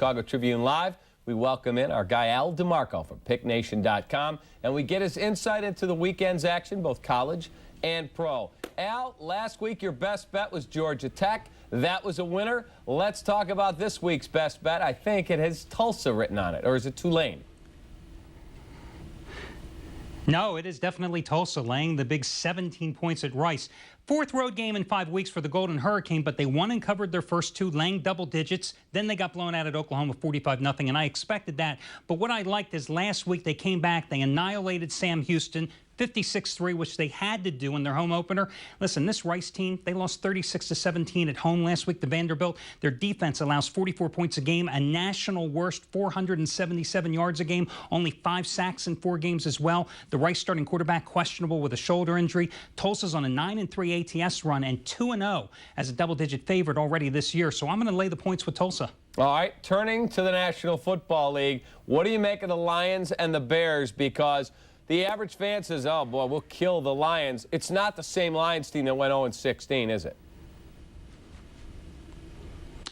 Chicago Tribune Live. We welcome in our guy Al DeMarco from PickNation.com, and we get his insight into the weekend's action, both college and pro. Al, last week your best bet was Georgia Tech. That was a winner. Let's talk about this week's best bet. I think it has Tulsa written on it, or is it Tulane? No, it is definitely Tulsa, laying the big 17 points at Rice. Fourth road game in 5 weeks for the Golden Hurricane, but they won and covered their first two, laying double digits. Then they got blown out at Oklahoma 45-0, and I expected that. But what I liked is last week they came back, they annihilated Sam Houston, 56-3, which they had to do in their home opener. Listen, this Rice team, they lost 36-17 at home last week to Vanderbilt. Their defense allows 44 points a game, a national worst 477 yards a game, only 5 sacks in 4 games as well. The Rice starting quarterback questionable with a shoulder injury. Tulsa's on a 9-3 ATS run and 2-0 as a double-digit favorite already this year. So I'm going to lay the points with Tulsa. All right, turning to the National Football League, what do you make of the Lions and the Bears? Because the average fan says, oh, boy, we'll kill the Lions. It's not the same Lions team that went 0-16, is it?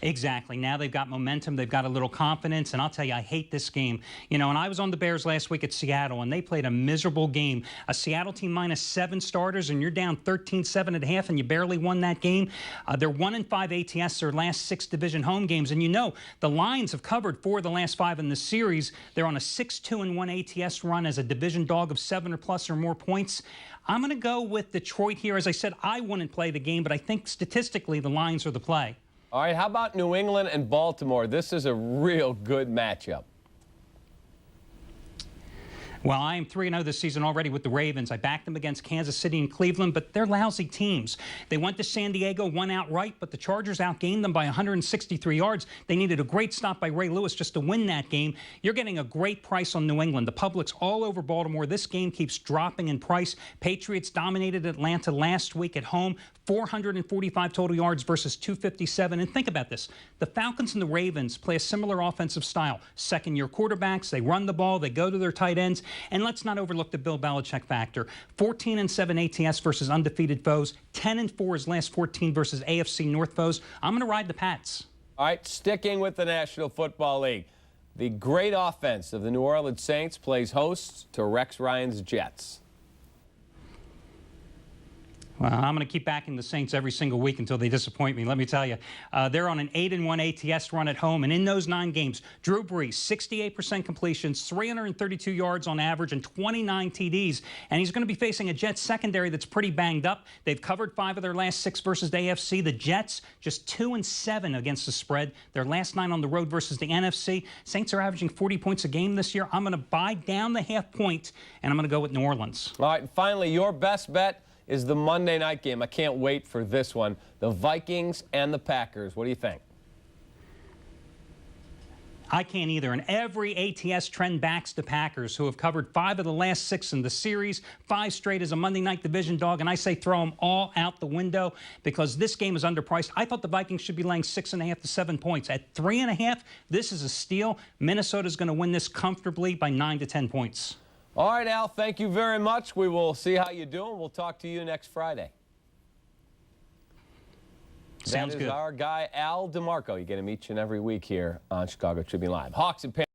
Exactly. Now they've got momentum. They've got a little confidence. And I'll tell you, I hate this game. You know, and I was on the Bears last week at Seattle, and they played a miserable game. A Seattle team minus 7 starters, and you're down 13-7 at half, and you barely won that game. They're 1-5 ATS, their last 6 division home games. And you know, the Lions have covered 4 of the last 5 in the series. They're on a 6-2-1 ATS run as a division dog of 7 or plus or more points. I'm going to go with Detroit here. As I said, I wouldn't play the game, but I think statistically the Lions are the play. All right, how about New England and Baltimore? This is a real good matchup. Well, I am 3-0 this season already with the Ravens. I backed them against Kansas City and Cleveland, but they're lousy teams. They went to San Diego, won outright, but the Chargers outgained them by 163 yards. They needed a great stop by Ray Lewis just to win that game. You're getting a great price on New England. The public's all over Baltimore. This game keeps dropping in price. Patriots dominated Atlanta last week at home, 445 total yards versus 257. And think about this. The Falcons and the Ravens play a similar offensive style. Second-year quarterbacks, they run the ball, they go to their tight ends. And let's not overlook the Bill Belichick factor. 14-7 ATS versus undefeated foes. 10-4 his last 14 versus AFC North foes. I'm going to ride the Pats. All right, sticking with the National Football League. The great offense of the New Orleans Saints plays host to Rex Ryan's Jets. Well, I'm going to keep backing the Saints every single week until they disappoint me, let me tell you. They're on an 8-1 ATS run at home, and in those 9 games, Drew Brees, 68% completions, 332 yards on average, and 29 TDs. And he's going to be facing a Jets secondary that's pretty banged up. They've covered 5 of their last 6 versus the AFC. The Jets, just 2-7 against the spread. Their last 9 on the road versus the NFC. Saints are averaging 40 points a game this year. I'm going to buy down the half point, and I'm going to go with New Orleans. All right, and finally, your best bet is the Monday night game. I can't wait for this one. The Vikings and the Packers. What do you think? I can't either. And every ATS trend backs the Packers, who have covered 5 of the last 6 in the series, 5 straight as a Monday night division dog. And I say throw them all out the window because this game is underpriced. I thought the Vikings should be laying 6.5 to 7 points. At 3.5, this is a steal. Minnesota's going to win this comfortably by 9 to 10 points. All right, Al, thank you very much. We will see how you're doing. We'll talk to you next Friday. Sounds good. That is our guy, Al DeMarco. You get him each and every week here on Chicago Tribune Live. Hawks and Panthers.